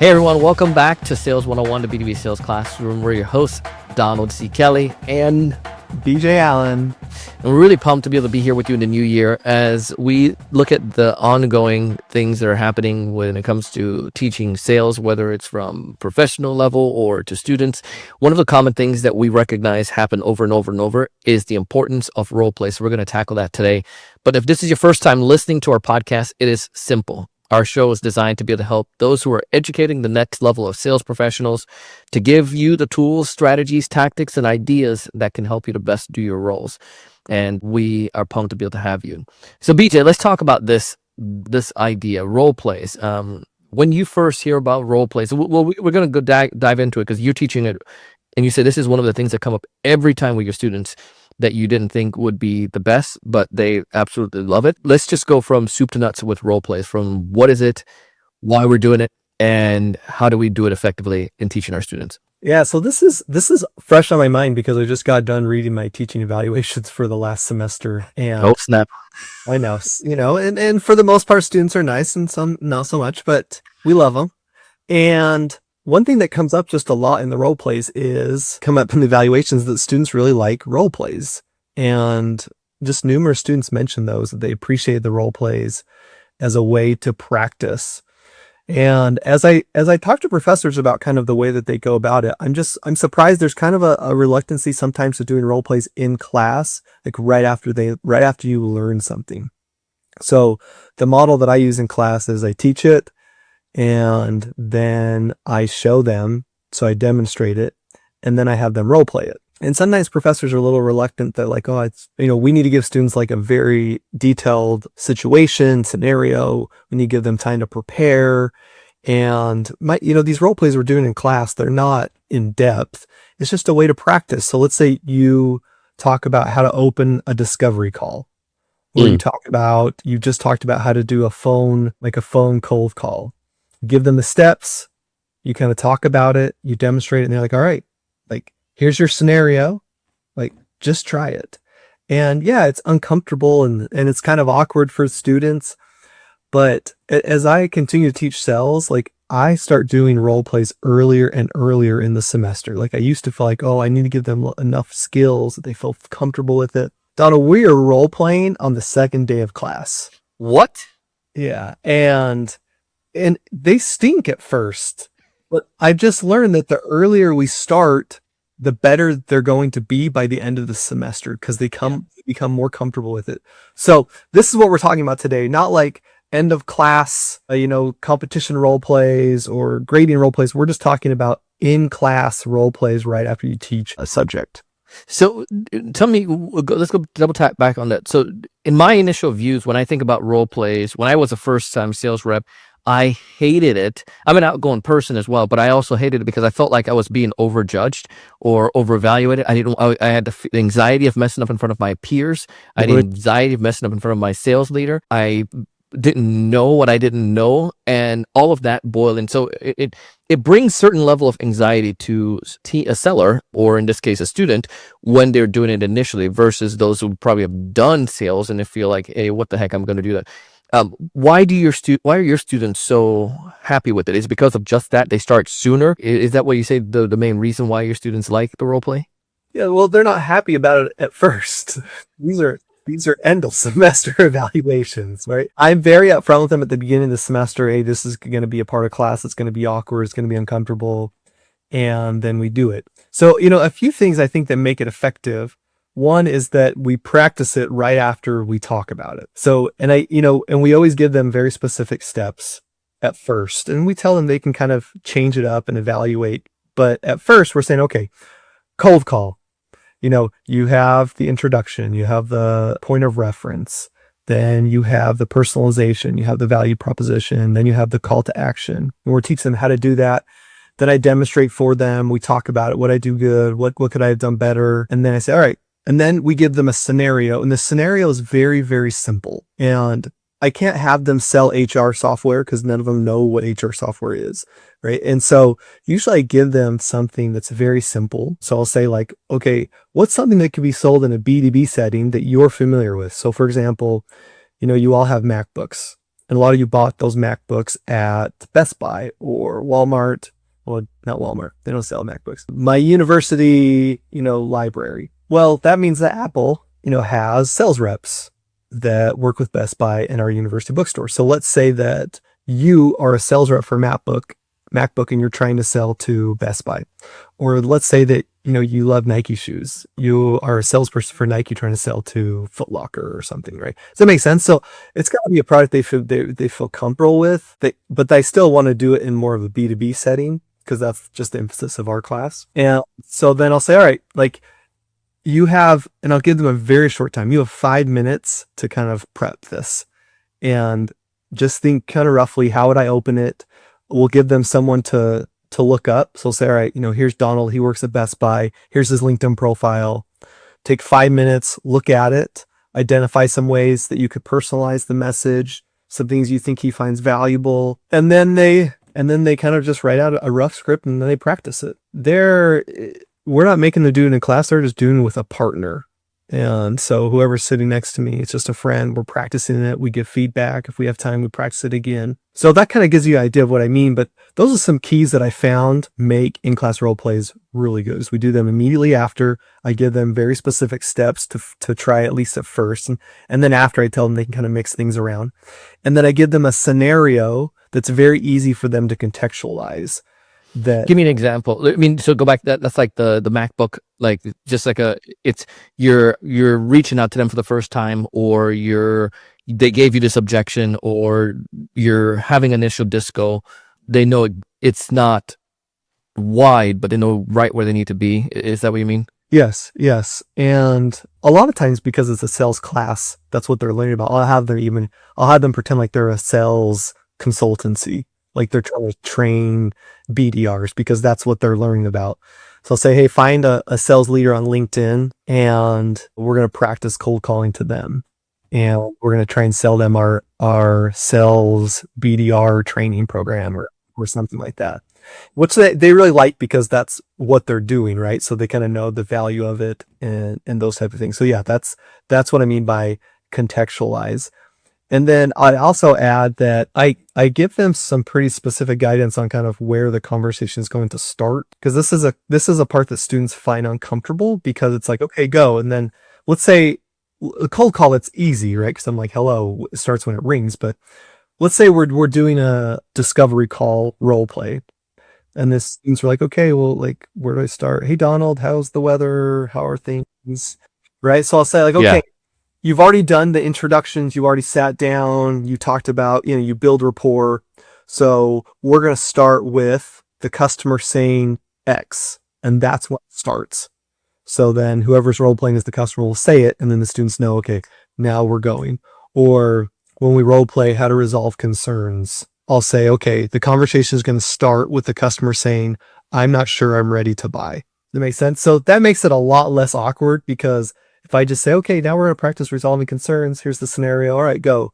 Hey everyone, welcome back to Sales 101, the B2B Sales Classroom. We're your hosts, Donald C. Kelly and BJ Allen. And we're really pumped to be able to be here with you in the new year as we look at the ongoing things that are happening when it comes to teaching sales, whether it's from professional level or to students. One of the common things that we recognize happen over and over and over is the importance of role play. So we're going to tackle that today. But if this is your first time listening to our podcast, it is simple. Our show is designed to be able to help those who are educating the next level of sales professionals to give you the tools, strategies, tactics, and ideas that can help you to best do your roles. And we are pumped to be able to have you. So BJ, let's talk about this idea, role plays. When you first hear about role plays, we're going to go dive into it because you're teaching it. And you say this is one of the things that come up every time with your students that you didn't think would be the best, but they absolutely love it. Let's just go from soup to nuts with role plays, from what is it, why we're doing it, and how do we do it effectively in teaching our students. Yeah, so this is fresh on my mind because I just got done reading my teaching evaluations for the last semester. And oh, snap. I know, and for the most part, students are nice and some not so much, but we love them. And one thing that comes up just a lot in the role plays is come up in the evaluations that students really like role plays. And just numerous students mention those, that they appreciate the role plays as a way to practice. And as I talk to professors about kind of the way that they go about it, I'm surprised there's kind of a reluctancy sometimes to doing role plays in class, like right after you learn something. So the model that I use in class is I teach it, and then I show them, so I demonstrate it, and then I have them role play it. And sometimes professors are a little reluctant that like, we need to give students like a very detailed scenario. We need to give them time to prepare. And these role plays we're doing in class, they're not in depth. It's just a way to practice. So let's say you talk about how to open a discovery call, or you just talked about how to do a phone cold call. Give them the steps, you kind of talk about it, you demonstrate it, and they're like, all right, like, here's your scenario, like, just try it. And yeah, it's uncomfortable and it's kind of awkward for students. But as I continue to teach sales, like, I start doing role plays earlier and earlier in the semester. Like, I used to feel like, I need to give them enough skills that they feel comfortable with it. Donna, we are role playing on the second day of class. What? Yeah. And they stink at first, but I've just learned that the earlier we start, the better they're going to be by the end of the semester, because they become more comfortable with it. So this is what we're talking about today, not like end of class, competition role plays or grading role plays. We're just talking about in class role plays right after you teach a subject. So tell me, let's go double tap back on that. So in my initial views, when I think about role plays, when I was a first time sales rep, I hated it. I'm an outgoing person as well, but I also hated it because I felt like I was being overjudged or overevaluated. I had the anxiety of messing up in front of my peers. I had the anxiety of messing up in front of my sales leader. I didn't know what I didn't know, and all of that boiled in. So it brings certain level of anxiety to a seller, or in this case, a student, when they're doing it initially, versus those who probably have done sales and they feel like, hey, what the heck, I'm going to do that. Why are your students so happy with it? Is it because of just that they start sooner? Is that what you say the main reason why your students like the role play? Yeah, well, they're not happy about it at first. These are end of semester evaluations, right? I'm very upfront with them at the beginning of the semester. Hey, this is going to be a part of class. It's going to be awkward. It's going to be uncomfortable. And then we do it. So, a few things I think that make it effective. One is that we practice it right after we talk about it. So, and we always give them very specific steps at first, and we tell them they can kind of change it up and evaluate. But at first we're saying, okay, cold call. You have the introduction, you have the point of reference, then you have the personalization, you have the value proposition, then you have the call to action. And we're teaching them how to do that. Then I demonstrate for them. We talk about it, what I do good, what could I have done better? And then I say, all right. And then we give them a scenario, and the scenario is very, very simple. And I can't have them sell HR software because none of them know what HR software is, right? And so usually I give them something that's very simple. So I'll say like, okay, what's something that could be sold in a B2B setting that you're familiar with? So for example, you all have MacBooks. and a lot of you bought those MacBooks at Best Buy or Walmart. Well, not Walmart. They don't sell MacBooks. My university, library. Well, that means that Apple, has sales reps that work with Best Buy and our university bookstore. So let's say that you are a sales rep for MacBook and you're trying to sell to Best Buy. Or let's say that, you love Nike shoes. You are a salesperson for Nike trying to sell to Foot Locker or something, right? Does that make sense? So it's got to be a product they feel comfortable with, but they still want to do it in more of a B2B setting because that's just the emphasis of our class. And so then I'll say, all right, like you have, and I'll give them a very short time. You have 5 minutes to kind of prep this and just think kind of roughly, how would I open it? We'll give them someone to look up. So say, all right, here's Donald. He works at Best Buy. Here's his LinkedIn profile. Take 5 minutes, look at it, identify some ways that you could personalize the message, some things you think he finds valuable. And then they kind of just write out a rough script and then they practice it. We're not making them do it in class. They're just doing it with a partner. And so whoever's sitting next to me, it's just a friend. We're practicing it. We give feedback. If we have time, we practice it again. So that kind of gives you an idea of what I mean. But those are some keys that I found make in-class role plays really good. We do them immediately after. I give them very specific steps to try at least at first. And then after, I tell them they can kind of mix things around. And then I give them a scenario that's very easy for them to contextualize. Give me an example. I mean, so go back. That's like the MacBook, like just like you're reaching out to them for the first time, or they gave you this objection, or you're having initial disco. They know it's not wide, but they know right where they need to be. Is that what you mean? Yes. And a lot of times, because it's a sales class, that's what they're learning about. I'll have them pretend like they're a sales consultancy. Like they're trying to train BDRs because that's what they're learning about. So I'll say, hey, find a sales leader on LinkedIn and we're going to practice cold calling to them. And we're going to try and sell them our sales BDR training program or something like that. Which they really like because that's what they're doing, right? So they kind of know the value of it and those type of things. So yeah, that's what I mean by contextualize. And then I also add that I give them some pretty specific guidance on kind of where the conversation is going to start. Because this is a part that students find uncomfortable because it's like, okay, go. And then let's say a cold call, it's easy, right? Because I'm like, hello, it starts when it rings. But let's say we're doing a discovery call role play. And the students are like, okay, well, like, where do I start? Hey, Donald, how's the weather? How are things? Right? So I'll say like, okay. Yeah. You've already done the introductions. You already sat down. You talked about, you build rapport. So we're going to start with the customer saying X, and that's what starts. So then whoever's role playing as the customer will say it, and then the students know, okay, now we're going. Or when we role play how to resolve concerns, I'll say, okay, the conversation is going to start with the customer saying, I'm not sure I'm ready to buy. Does that make sense? So that makes it a lot less awkward because if I just say, okay, now we're going to practice resolving concerns. Here's the scenario. All right, go.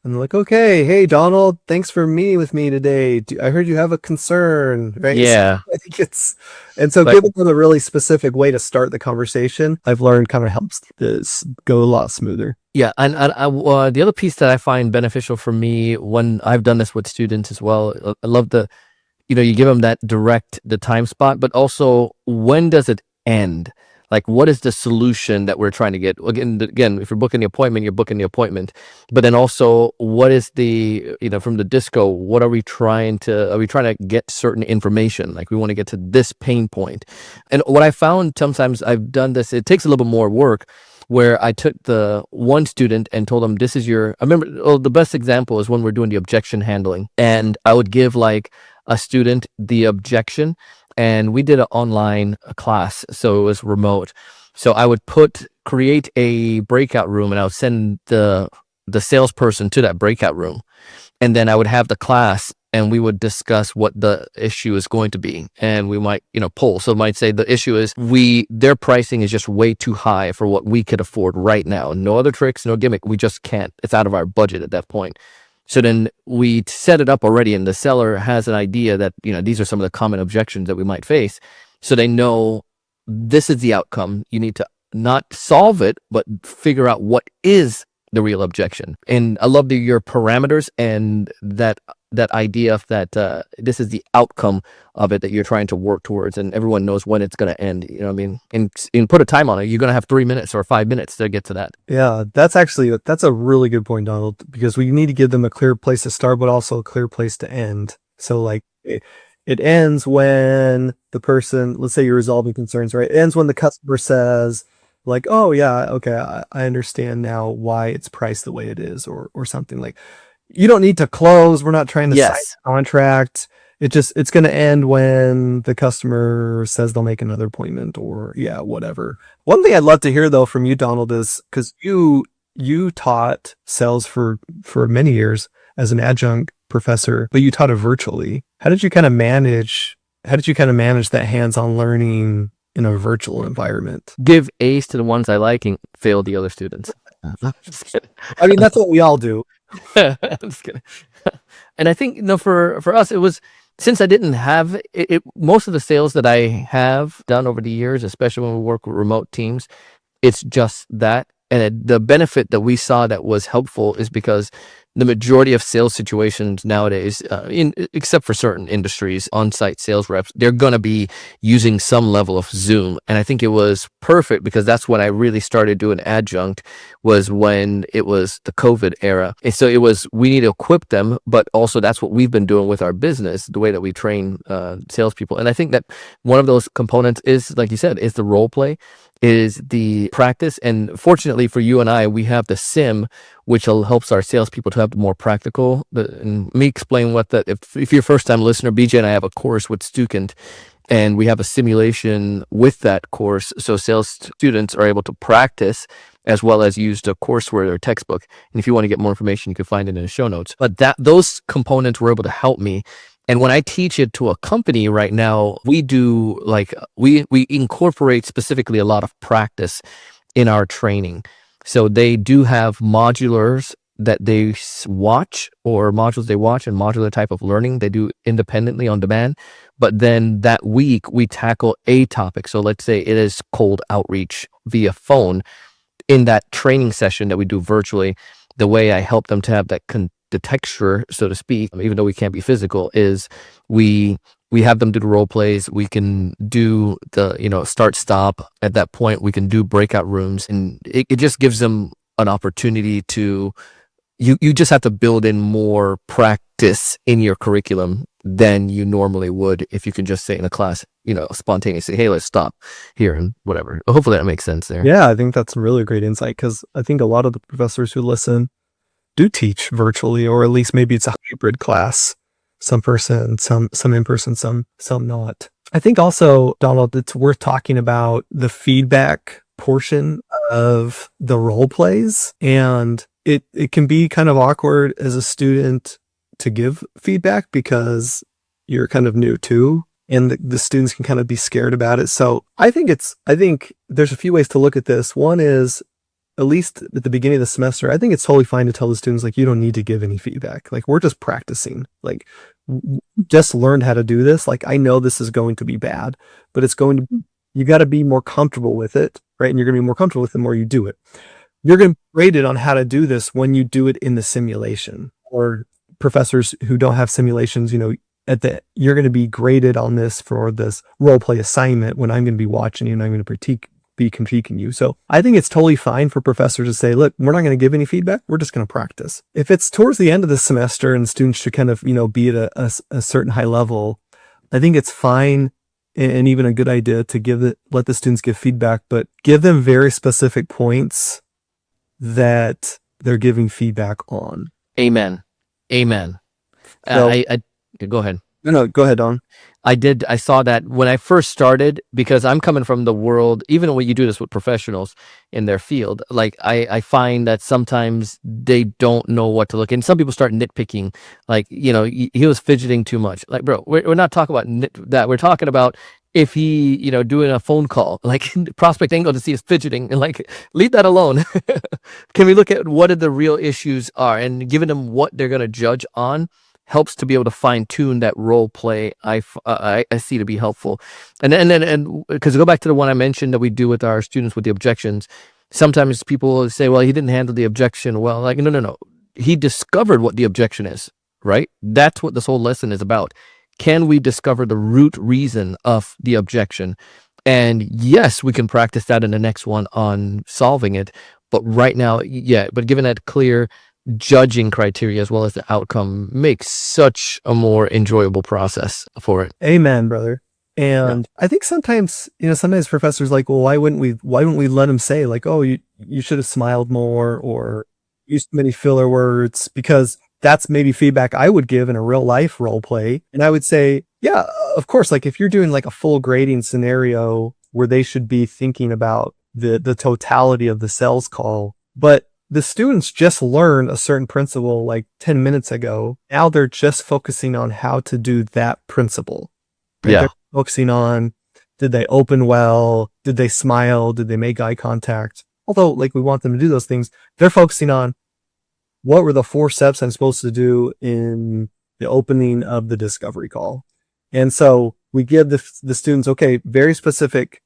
And they're like, okay, hey, Donald, thanks for meeting with me today. I heard you have a concern, right? Yeah. So I think and so giving them a really specific way to start the conversation, I've learned kind of helps this go a lot smoother. Yeah. And the other piece that I find beneficial for me when I've done this with students as well, I love you give them the time spot, but also when does it end? Like, what is the solution that we're trying to get? Again, if you're booking the appointment, you're booking the appointment. But then also, what is from the disco, what are we trying to get certain information? Like, we want to get to this pain point. And what I found, sometimes I've done this, it takes a little bit more work, where I took the one student and told them, I remember, the best example is when we're doing the objection handling. And I would give like a student the objection, and we did an online class, so it was remote. So I would create a breakout room, and I would send the salesperson to that breakout room, and then I would have the class, and we would discuss what the issue is going to be, and we might poll. So it might say the issue is their pricing is just way too high for what we could afford right now. No other tricks, no gimmick. We just can't. It's out of our budget at that point. So then we set it up already, and the seller has an idea that, these are some of the common objections that we might face. So they know this is the outcome. You need to not solve it, but figure out what is the real objection. And I love your parameters and that idea of that this is the outcome of it that you're trying to work towards, and everyone knows when it's going to end. You know what I mean? And put a time on it. You're going to have 3 minutes or 5 minutes to get to that. Yeah, that's a really good point, Donald, because we need to give them a clear place to start, but also a clear place to end. So like it ends when the person, let's say you're resolving concerns, right? It ends when the customer says like, oh yeah, okay, I understand now why it's priced the way it is, or something. Like, you don't need to close. We're not trying to sign a contract. It's going to end when the customer says they'll make another appointment, or yeah, whatever. One thing I'd love to hear though from you, Donald, is because you taught sales for many years as an adjunct professor, but you taught it virtually. How did you kind of manage that hands-on learning in a virtual environment? Give A's to the ones I like and fail the other students. Just kidding. I mean, that's what we all do. I'm just kidding. And I think, for us, it was, since I didn't have it, most of the sales that I have done over the years, especially when we work with remote teams, it's just that. And the benefit that we saw that was helpful is because the majority of sales situations nowadays, except for certain industries, on-site sales reps, they're going to be using some level of Zoom. And I think it was perfect because that's when I really started doing adjunct, was when it was the COVID era. And so we need to equip them, but also that's what we've been doing with our business, the way that we train salespeople. And I think that one of those components is, like you said, is the role play, is the practice. And fortunately for you and I, we have the sim, which helps our salespeople to have the more practical. And let me explain what that. If you're a first-time listener, BJ and I have a course with Stukent, and we have a simulation with that course, so sales students are able to practice as well as use the courseware or textbook. And if you want to get more information, you can find it in the show notes. But those components were able to help me. And when I teach it to a company right now, we do we incorporate specifically a lot of practice in our training. So they do have modulars that they watch, or modules they watch, and modular type of learning they do independently on demand. But then that week we tackle a topic. So let's say it is cold outreach via phone. In that training session that we do virtually, the way I help them to have the texture, so to speak, even though we can't be physical, is we have them do the role plays. We can do the start stop. At that point, we can do breakout rooms, and it just gives them an opportunity to. You just have to build in more practice in your curriculum than you normally would if you can just say in a class, spontaneously, hey, let's stop here and whatever. Hopefully that makes sense there. Yeah, I think that's a really great insight, because I think a lot of the professors who listen do teach virtually, or at least maybe it's a hybrid class. Some person, some in person, some not. I think also, Donald, it's worth talking about the feedback portion of the role plays. And it can be kind of awkward as a student to give feedback because you're kind of new too, and the students can kind of be scared about it. So I think there's a few ways to look at this. One is, at least at the beginning of the semester, I think it's totally fine to tell the students, like, you don't need to give any feedback. Like, we're just practicing. Like, just learn how to do this. Like, I know this is going to be bad, but you got to be more comfortable with it, right? And you're going to be more comfortable with it the more you do it. You're going to be graded on how to do this when you do it in the simulation. Or professors who don't have simulations, you're going to be graded on this for this role play assignment when I'm going to be watching you and I'm going to be critiquing you. So I think it's totally fine for professors to say, look, we're not going to give any feedback. We're just going to practice. If it's towards the end of the semester and students should kind of, be at a certain high level, I think it's fine and even a good idea to let the students give feedback, but give them very specific points that they're giving feedback on. Amen. So, I go ahead. No, go ahead, Don. I saw that when I first started, because I'm coming from the world, even when you do this with professionals in their field, like I find that sometimes they don't know what to look. And some people start nitpicking, like, he was fidgeting too much. Like, bro, we're not talking about that. We're talking about if he, doing a phone call, like prospect angle to see is fidgeting, and like, leave that alone. Can we look at what the real issues are, and giving them what they're going to judge on helps to be able to fine tune that role play. I see to be helpful. And because go back to the one I mentioned that we do with our students with the objections. sometimes people will say, well, he didn't handle the objection well. Like, no. He discovered what the objection is, right? That's what this whole lesson is about. Can we discover the root reason of the objection? And yes, we can practice that in the next one on solving it. But right now, but given that clear judging criteria as well as the outcome makes such a more enjoyable process for it. Amen, brother. And I think sometimes professors like, well, why wouldn't we let them say like, oh, you should have smiled more or used many filler words, because that's maybe feedback I would give in a real life role play. And I would say, yeah, of course, like if you're doing like a full grading scenario where they should be thinking about the totality of the sales call, but the students just learned a certain principle like 10 minutes ago. Now they're just focusing on how to do that principle. Right? Yeah. They're focusing on, did they open well? Did they smile? Did they make eye contact? Although like we want them to do those things, they're focusing on what were the 4 steps I'm supposed to do in the opening of the discovery call. And so we give the students, okay, very specific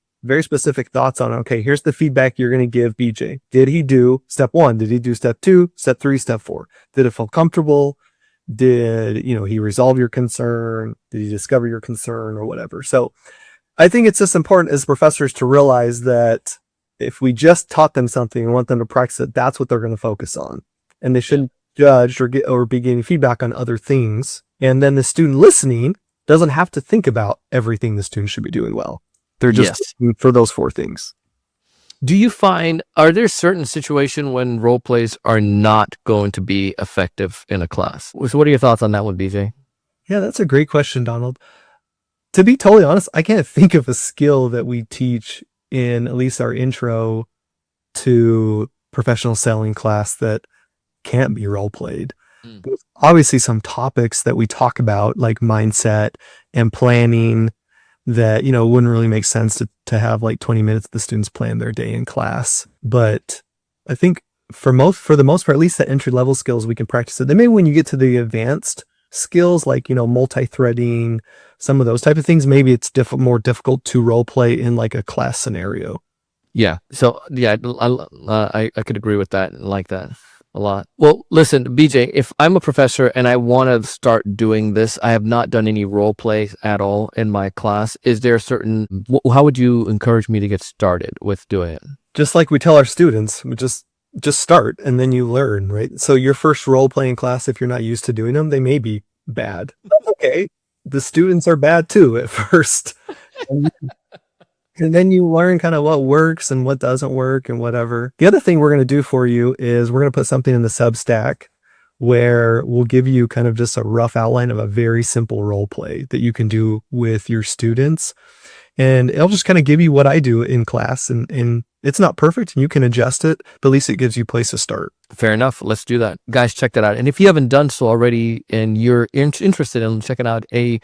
thoughts on, okay, here's the feedback you're going to give BJ. Did he do step 1? Did he do step 2, step 3, step 4? Did it feel comfortable? Did, he resolve your concern? Did he discover your concern or whatever? So I think it's just important as professors to realize that if we just taught them something and want them to practice it, that's what they're going to focus on. And they shouldn't judge or be getting feedback on other things. And then the student listening doesn't have to think about everything the student should be doing well. They're just for those 4 things. Do you find, are there certain situations when role plays are not going to be effective in a class? So what are your thoughts on that one, BJ? Yeah, that's a great question, Donald. To be totally honest, I can't think of a skill that we teach in at least our intro to professional selling class that can't be role played. There's obviously some topics that we talk about like mindset and planning that, wouldn't really make sense to have like 20 minutes the students plan their day in class. But I think for the most part, at least the entry level skills, we can practice it. Then maybe when you get to the advanced skills, like, multi-threading, some of those type of things, maybe it's more difficult to role play in like a class scenario. Yeah. So I could agree with that and like that a lot. Well, listen, BJ, if I'm a professor and I want to start doing this, I have not done any role plays at all in my class. Is there how would you encourage me to get started with doing it? Just like we tell our students, we just start and then you learn, right? So your first role playing class, if you're not used to doing them, they may be bad. Okay. The students are bad too at first. And then you learn kind of what works and what doesn't work and whatever. The other thing we're going to do for you is we're going to put something in the Substack where we'll give you kind of just a rough outline of a very simple role play that you can do with your students. And it'll just kind of give you what I do in class. And it's not perfect and you can adjust it, but at least it gives you a place to start. Fair enough. Let's do that. Guys, check that out. And if you haven't done so already and you're interested in checking out a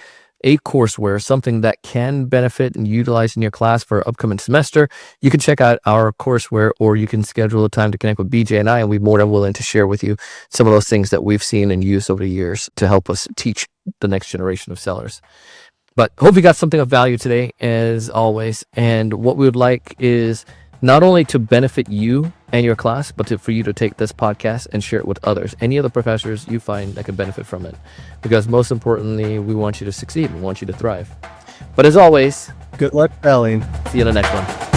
courseware, something that can benefit and utilize in your class for upcoming semester, you can check out our courseware, or you can schedule a time to connect with BJ and I, and we're more than willing to share with you some of those things that we've seen and used over the years to help us teach the next generation of sellers. But hope you got something of value today, as always. And what we would like is not only to benefit you and your class, but for you to take this podcast and share it with others, any other professors you find that could benefit from it. Because most importantly, we want you to succeed. We want you to thrive. But as always, good luck selling. See you in the next one.